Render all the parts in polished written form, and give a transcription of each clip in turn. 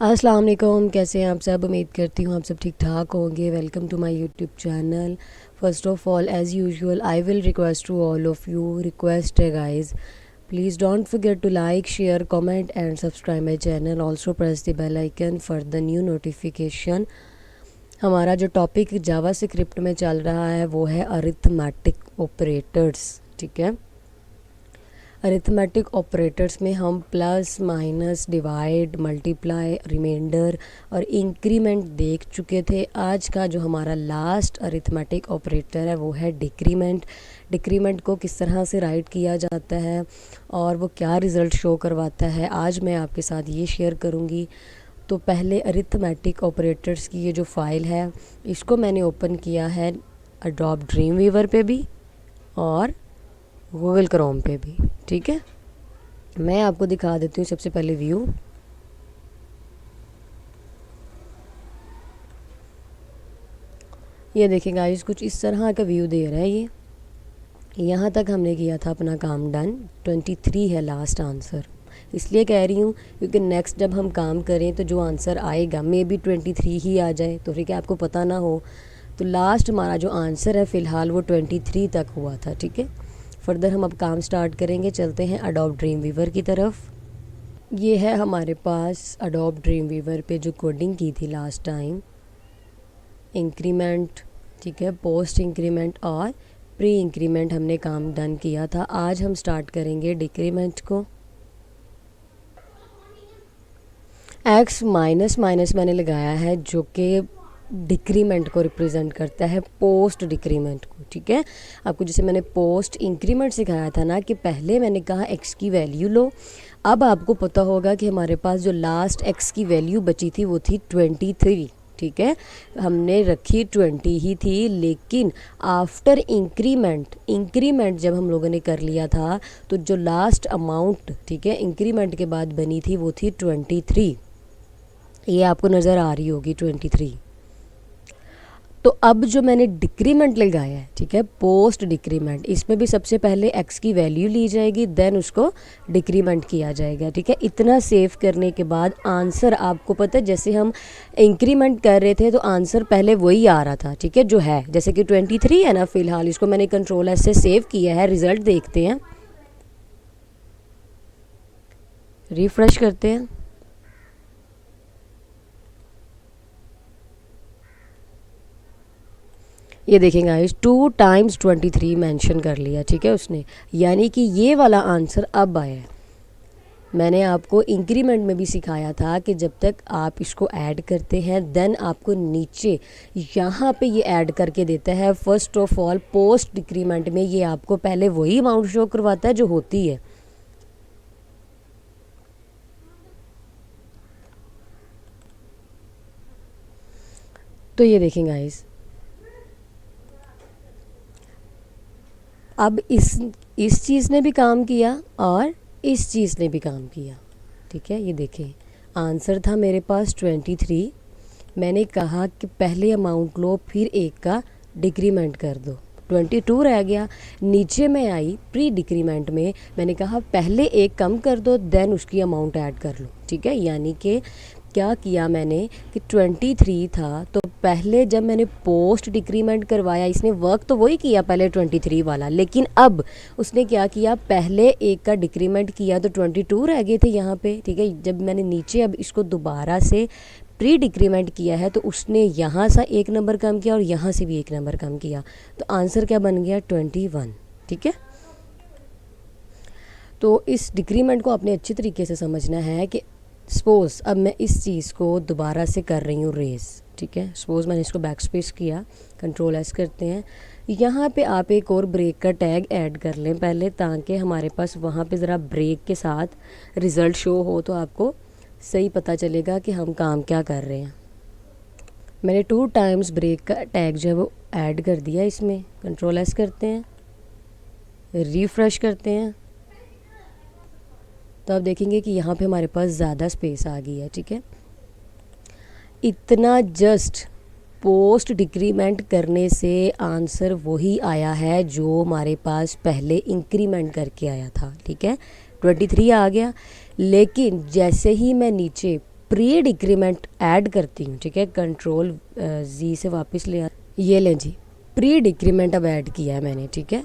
अस्सलाम वालेकुम, कैसे हैं आप सब। उम्मीद करती हूँ आप सब ठीक ठाक होंगे। Welcome to my YouTube channel. First of all, as usual I will request to all of you, request है guys, please don't forget to like, share, comment and subscribe my channel. Also press the bell icon for the new notification. हमारा जो topic जावा script में चल रहा है वो है arithmetic operators. ठीक है, अरिथमेटिक ऑपरेटर्स में हम plus, minus, divide, multiply, remainder और इंक्रीमेंट देख चुके थे। आज का जो हमारा लास्ट अरिथमेटिक ऑपरेटर है वो है डिक्रीमेंट। डिक्रीमेंट को किस तरह से राइट किया जाता है और वो क्या रिज़ल्ट शो करवाता है, आज मैं आपके साथ ये शेयर करूँगी। तो पहले अरिथमेटिक ऑपरेटर्स की ये जो फ़ाइल है इसको मैंने ओपन किया है एडोब ड्रीम वीवर पे भी और गूगल क्रोम पे भी। ठीक है, मैं आपको दिखा देती हूँ सबसे पहले व्यू। ये देखें गाइस, कुछ इस तरह का व्यू दे रहा है। ये यहाँ तक हमने किया था अपना काम डन। 23 है लास्ट आंसर, इसलिए कह रही हूँ क्योंकि नेक्स्ट जब हम काम करें तो जो आंसर आएगा मे बी 23 ही आ जाए, तो फिर क्या आपको पता ना हो। तो लास्ट हमारा जो आंसर है फ़िलहाल वो 23 तक हुआ था। ठीक है, फर्दर हम अब काम स्टार्ट करेंगे। चलते हैं एडोब ड्रीम वीवर की तरफ। ये है हमारे पास एडोब ड्रीम वीवर पे जो कोडिंग की थी लास्ट टाइम, इंक्रीमेंट, ठीक है, पोस्ट इंक्रीमेंट और प्री इंक्रीमेंट हमने काम डन किया था। आज हम स्टार्ट करेंगे डिक्रीमेंट को। एक्स माइनस माइनस मैंने लगाया है जो कि डिक्रीमेंट को रिप्रेजेंट करता है, पोस्ट डिक्रीमेंट को। ठीक है, आपको जैसे मैंने पोस्ट इंक्रीमेंट सिखाया था ना कि पहले मैंने कहा एक्स की वैल्यू लो। अब आपको पता होगा कि हमारे पास जो लास्ट एक्स की वैल्यू बची थी वो थी 23। ठीक है, हमने रखी 20 ही थी, लेकिन आफ्टर इंक्रीमेंट जब हम लोगों ने कर लिया था तो जो लास्ट अमाउंट, ठीक है, इंक्रीमेंट के बाद बनी थी वो थी 23। ये आपको नज़र आ रही होगी 23। तो अब जो मैंने डिक्रीमेंट लगाया है, ठीक है, पोस्ट डिक्रीमेंट, इसमें भी सबसे पहले एक्स की वैल्यू ली जाएगी, देन उसको डिक्रीमेंट किया जाएगा। ठीक है, इतना सेव करने के बाद आंसर आपको पता है, जैसे हम इंक्रीमेंट कर रहे थे तो आंसर पहले वही आ रहा था। ठीक है, जो है जैसे कि 23 है ना, फ़िलहाल इसको मैंने कंट्रोल एस से सेव किया है। रिज़ल्ट देखते हैं, रिफ्रेश करते हैं। ये देखेंगे गाइस, 2 टाइम्स 23 मेंशन कर लिया, ठीक है, उसने, यानी कि ये वाला आंसर अब आया है। मैंने आपको इंक्रीमेंट में भी सिखाया था कि जब तक आप इसको ऐड करते हैं देन आपको नीचे यहाँ पे ये ऐड करके देता है। First of all post decrement में ये आपको पहले वही अमाउंट शो करवाता है जो होती है। तो ये देखेंगे गाइस, अब इस चीज़ ने भी काम किया और इस चीज़ ने भी काम किया। ठीक है, ये देखें, आंसर था मेरे पास 23। मैंने कहा कि पहले अमाउंट लो फिर एक का डिक्रीमेंट कर दो, 22 रह गया। नीचे में आई प्री डिक्रीमेंट में, मैंने कहा पहले एक कम कर दो देन उसकी अमाउंट ऐड कर लो। ठीक है, यानी कि क्या किया मैंने कि 23 था तो पहले जब मैंने पोस्ट डिक्रीमेंट करवाया, इसने वर्क तो वही किया पहले 23 वाला, लेकिन अब उसने क्या किया, पहले एक का डिक्रीमेंट किया तो 22 रह गए थे यहाँ पे। ठीक है, जब मैंने नीचे अब इसको दोबारा से प्री डिक्रीमेंट किया है तो उसने यहाँ से एक नंबर कम किया और यहाँ से भी एक नंबर कम किया, तो आंसर क्या बन गया, 21। ठीक है, तो इस डिक्रीमेंट को आपने अच्छी तरीके से समझना है कि सपोज़ अब मैं इस चीज़ को दोबारा से कर रही हूँ रेस। ठीक है, सपोज़ मैंने इसको बैक स्पेस किया, कंट्रोल एस करते हैं। यहाँ पे आप एक और ब्रेक का टैग ऐड कर लें पहले, ताकि हमारे पास वहाँ पे ज़रा ब्रेक के साथ रिज़ल्ट शो हो तो आपको सही पता चलेगा कि हम काम क्या कर रहे हैं। मैंने 2 टाइम्स ब्रेक का टैग जो है वो ऐड कर दिया इसमें। कंट्रोल एस करते हैं, रिफ़्रेश करते हैं, तो आप देखेंगे कि यहाँ पे हमारे पास ज़्यादा स्पेस आ गई है। ठीक है, इतना जस्ट पोस्ट डिक्रीमेंट करने से आंसर वही आया है जो हमारे पास पहले इंक्रीमेंट करके आया था। ठीक है, 23 आ गया, लेकिन जैसे ही मैं नीचे प्री डिक्रीमेंट ऐड करती हूँ, ठीक है, कंट्रोल जी से वापस ले आ, ये लें जी, प्री डिक्रीमेंट अब ऐड किया है मैंने, ठीक है।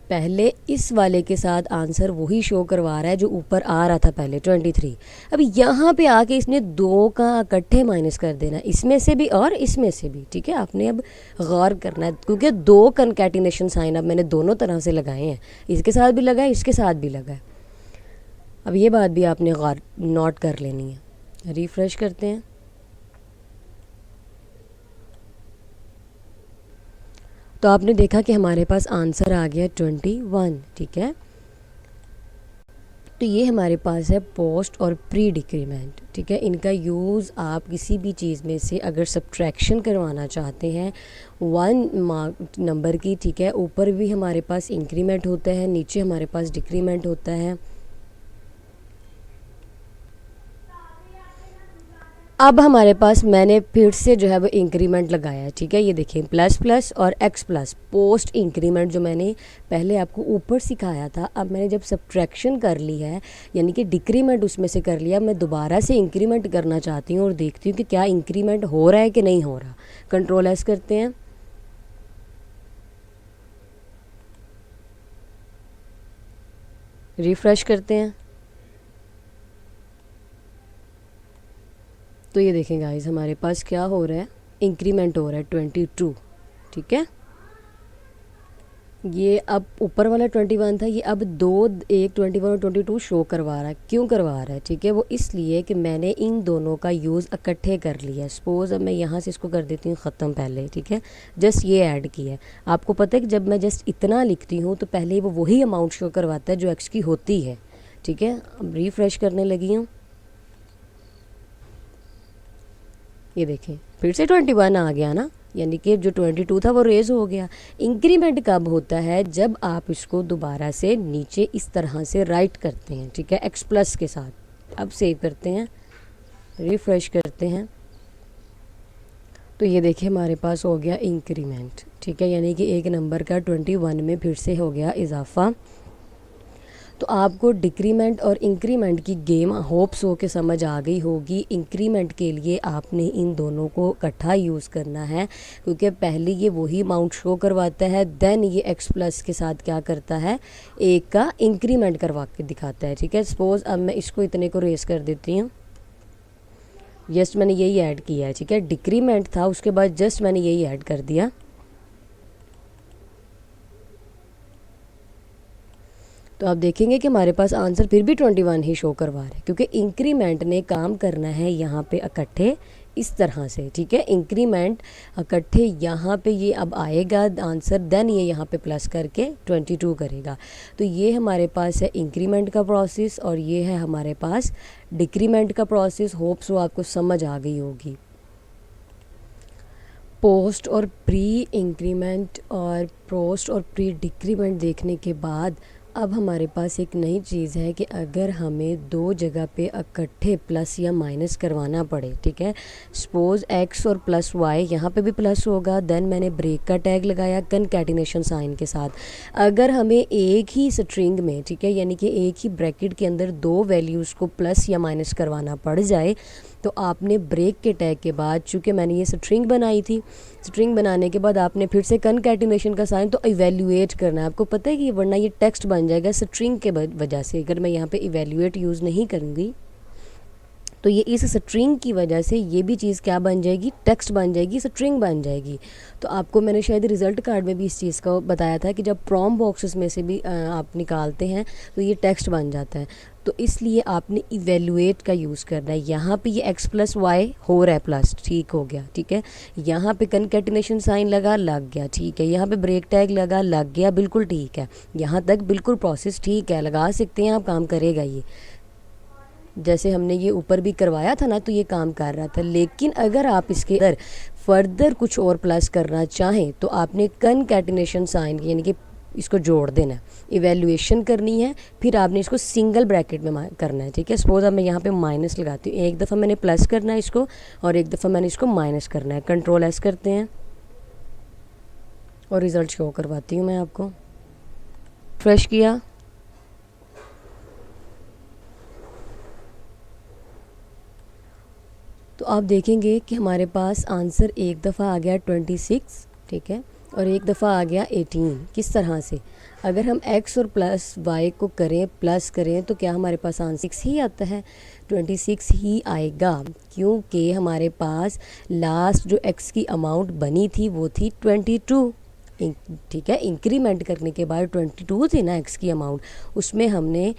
पहले इस वाले के साथ आंसर वही शो करवा रहा है जो ऊपर आ रहा था पहले 23। अब यहाँ पे आके इसने 2 का इकट्ठे माइनस कर देना, इसमें से भी और इसमें से भी, ठीक है। आपने अब गौर करना है क्योंकि 2 कनकैटिनेशन साइन अब मैंने दोनों तरह से लगाए हैं, इसके साथ भी लगा है, इसके साथ भी लगा है। अब ये बात भी आपने गौर नोट कर लेनी है। रिफ्रेश करते हैं तो आपने देखा कि हमारे पास आंसर आ गया 21, ठीक है। तो ये हमारे पास है पोस्ट और प्री डिक्रीमेंट, ठीक है। इनका यूज़ आप किसी भी चीज़ में से अगर सब्ट्रैक्शन करवाना चाहते हैं 1 मार्क नंबर की, ठीक है, ऊपर भी हमारे पास इंक्रीमेंट होता है, नीचे हमारे पास डिक्रीमेंट होता है। अब हमारे पास मैंने फिर से जो है वो इंक्रीमेंट लगाया है, ठीक है। ये देखिए प्लस प्लस और एक्स प्लस पोस्ट इंक्रीमेंट जो मैंने पहले आपको ऊपर सिखाया था, अब मैंने जब सब्ट्रैक्शन कर ली है यानी कि डिक्रीमेंट उसमें से कर लिया, मैं दोबारा से इंक्रीमेंट करना चाहती हूँ और देखती हूँ कि क्या इंक्रीमेंट हो रहा है कि नहीं हो रहा। कंट्रोल एस करते हैं, रिफ्रेश करते हैं तो ये देखें गाइस हमारे पास क्या हो रहा है, इंक्रीमेंट हो रहा है 22, ठीक है। ये अब ऊपर वाला 21 था, ये अब एक 21 और 22 शो करवा रहा है। क्यों करवा रहा है, ठीक है, वो इसलिए कि मैंने इन दोनों का यूज़ इकट्ठे कर लिया। सपोज़ अब मैं यहाँ से इसको कर देती हूँ ख़त्म पहले, ठीक है, जस्ट ये ऐड किया है। आपको पता है कि जब मैं जस्ट इतना लिखती हूँ तो पहले वो वही अमाउंट शो करवाता है जो एक्स की होती है, ठीक है। अब रिफ़्रेश करने लगी हूँ, ये देखें फिर से 21 आ गया ना, यानी कि जो 22 था वो रेज़ हो गया। इंक्रीमेंट कब होता है, जब आप इसको दोबारा से नीचे इस तरह से राइट करते हैं, ठीक है, एक्स प्लस के साथ। अब सेव करते हैं, रिफ़्रेश करते हैं तो ये देखिए हमारे पास हो गया इंक्रीमेंट, ठीक है, यानी कि एक नंबर का 21 में फिर से हो गया इजाफा। तो आपको डिक्रीमेंट और इंक्रीमेंट की गेम होप्स हो के समझ आ गई होगी। इंक्रीमेंट के लिए आपने इन दोनों को इकट्ठा यूज़ करना है क्योंकि पहले ये वही अमाउंट शो करवाता है, देन ये एक्स प्लस के साथ क्या करता है, एक का इंक्रीमेंट करवा के दिखाता है, ठीक है। सपोज़ अब मैं इसको इतने को रेस कर देती हूँ, जस्ट मैंने यही ऐड किया है, ठीक है। डिक्रीमेंट था उसके बाद जस्ट मैंने यही ऐड कर दिया। तो आप देखेंगे कि हमारे पास आंसर फिर भी 21 ही शो करवा रहे हैं क्योंकि इंक्रीमेंट ने काम करना है यहाँ पे इकट्ठे इस तरह से, ठीक है। इंक्रीमेंट इकट्ठे यहाँ पे ये अब आएगा आंसर, देन ये यहाँ पे प्लस करके 22 करेगा। तो ये हमारे पास है इंक्रीमेंट का प्रोसेस और ये है हमारे पास डिक्रीमेंट का प्रोसेस। होप्स वो आपको समझ आ गई होगी। पोस्ट और प्री इंक्रीमेंट और पोस्ट और प्री डिक्रीमेंट देखने के बाद अब हमारे पास एक नई चीज़ है कि अगर हमें 2 जगह पे इकट्ठे प्लस या माइनस करवाना पड़े, ठीक है, सपोज़ एक्स और प्लस वाई, यहाँ पे भी प्लस होगा, देन मैंने ब्रेक का टैग लगाया कनकैटिनेशन साइन के साथ। अगर हमें एक ही स्ट्रिंग में, ठीक है, यानी कि एक ही ब्रैकेट के अंदर 2 वैल्यूज़ को प्लस या माइनस करवाना पड़ जाए तो आपने ब्रेक के टैग के बाद, चूँकि मैंने ये स्ट्रिंग बनाई थी, स्ट्रिंग बनाने के बाद आपने फिर से कनकैटिनेशन का साइन तो इवैल्यूएट करना है। आपको पता है कि वरना ये टेक्स्ट बन जाएगा स्ट्रिंग के वजह से। अगर मैं यहाँ पे इवैल्यूएट यूज़ नहीं करूँगी तो ये इस स्ट्रिंग की वजह से ये भी चीज़ क्या बन जाएगी, टेक्स्ट बन जाएगी, स्ट्रिंग बन जाएगी। तो आपको मैंने शायद रिज़ल्ट कार्ड में भी इस चीज़ का बताया था कि जब प्रॉम बॉक्सेस में से भी आप निकालते हैं तो ये टेक्स्ट बन जाता है। तो इसलिए आपने इवैल्यूएट का यूज़ करना है। यहाँ पे ये एक्स प्लस वाई हो रहा है प्लस, ठीक हो गया, ठीक है। यहाँ पे कनकैटिनेशन साइन लगा, लग गया, ठीक है। यहाँ पे ब्रेक टैग लगा, लग गया, बिल्कुल ठीक है। यहाँ तक बिल्कुल प्रोसेस ठीक है, लगा सकते हैं आप, काम करेगा ये। जैसे हमने ये ऊपर भी करवाया था ना तो ये काम कर रहा था। लेकिन अगर आप इसके अंदर फर्दर कुछ और प्लस करना चाहें तो आपने कनकैटिनेशन साइन यानी कि इसको जोड़ देना है, इवैल्यूएशन करनी है, फिर आपने इसको सिंगल ब्रैकेट में करना है, ठीक है। सपोज अब मैं यहाँ पे माइनस लगाती हूँ, एक दफ़ा मैंने प्लस करना है इसको और एक दफ़ा मैंने इसको माइनस करना है। कंट्रोल एस करते हैं और रिज़ल्ट शो करवाती हूँ मैं आपको। फ्रेश किया तो आप देखेंगे कि हमारे पास आंसर एक दफ़ा आ गया 26, ठीक है, और एक दफ़ा आ गया 18। किस तरह से, अगर हम x और प्लस y को करें प्लस करें तो क्या हमारे पास आंसर 6 ही आता है, 26 ही आएगा, क्योंकि हमारे पास लास्ट जो x की अमाउंट बनी थी वो थी 22। ठीक है, इंक्रीमेंट करने के बाद 22 थी ना x की अमाउंट, उसमें हमने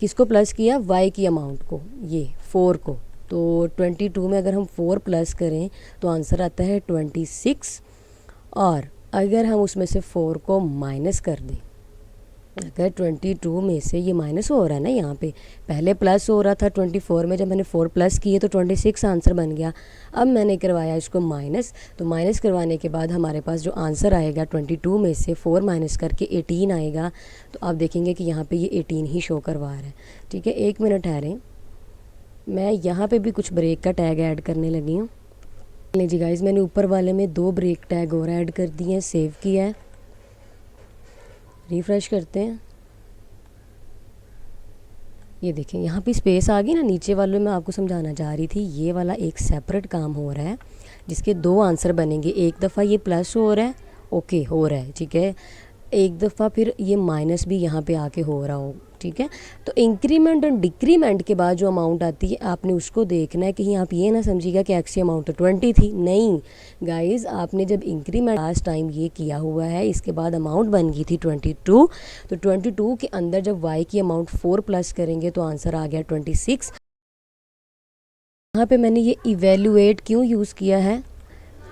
किसको प्लस किया, y की अमाउंट को, ये 4 को। तो 22 में अगर हम 4 प्लस करें तो आंसर आता है 26। और अगर हम उसमें से 4 को माइनस कर दें, अगर 22 में से ये माइनस हो रहा है ना, यहाँ पे पहले प्लस हो रहा था 24 में, जब मैंने 4 प्लस किए तो 26 आंसर बन गया। अब मैंने करवाया इसको माइनस, तो माइनस करवाने के बाद हमारे पास जो आंसर आएगा 22 में से 4 माइनस करके 18 आएगा। तो आप देखेंगे कि यहाँ पे ये 18 ही शो करवा रहा है। ठीक है, 1 मिनट ठहरें, मैं यहाँ पे भी कुछ ब्रेक का टैग ऐड करने लगी हूँ। लीजिए गाइस, मैंने ऊपर वाले में 2 ब्रेक टैग और ऐड कर दिए हैं, सेव किया है, रिफ़्रेश करते हैं। ये देखें यहाँ पे स्पेस आ गई ना, नीचे वाले में आपको समझाना चाह रही थी, ये वाला एक सेपरेट काम हो रहा है जिसके 2 आंसर बनेंगे। एक दफ़ा ये प्लस हो रहा है, ओके हो रहा है, ठीक है, एक दफ़ा फिर ये माइनस भी यहाँ पे आके हो रहा हो, ठीक है। तो इंक्रीमेंट और डिक्रीमेंट के बाद जो अमाउंट आती है आपने उसको देखना है, कहीं आप ये ना समझिएगा कि एक्स की अमाउंट तो 20 थी, नहीं गाइस, आपने जब इंक्रीमेंट लास्ट टाइम ये किया हुआ है, इसके बाद अमाउंट बन गई थी 22, तो 22 के अंदर जब वाई की अमाउंट 4 प्लस करेंगे तो आंसर आ गया 26। यहाँ पे मैंने ये इवेल्युएट क्यों यूज़ किया है,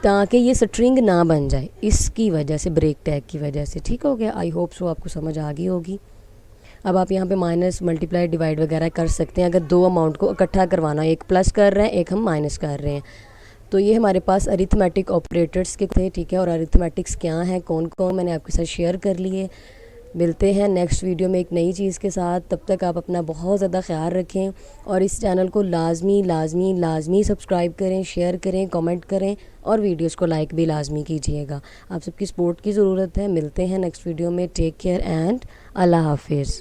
ताकि ये स्ट्रिंग ना बन जाए, इसकी वजह से, ब्रेक टैग की वजह से। ठीक हो गया, आई होप सो आपको समझ आ गई होगी। अब आप यहाँ पे माइनस, मल्टीप्लाई, डिवाइड वगैरह कर सकते हैं अगर 2 अमाउंट को इकट्ठा करवाना, एक प्लस कर रहे हैं एक हम माइनस कर रहे हैं। तो ये हमारे पास अरिथमेटिक ऑपरेटर्स के थे, ठीक है, और अरिथमेटिक्स क्या हैं, कौन कौन, मैंने आपके साथ शेयर कर लिए। मिलते हैं नेक्स्ट वीडियो में एक नई चीज़ के साथ, तब तक आप अपना बहुत ज़्यादा ख्याल रखें और इस चैनल को लाजमी लाजमी लाजमी सब्सक्राइब करें, शेयर करें, कमेंट करें और वीडियोस को लाइक भी लाजमी कीजिएगा। आप सबकी सपोर्ट की ज़रूरत है। मिलते हैं नेक्स्ट वीडियो में, टेक केयर एंड अल्लाह हाफिज़।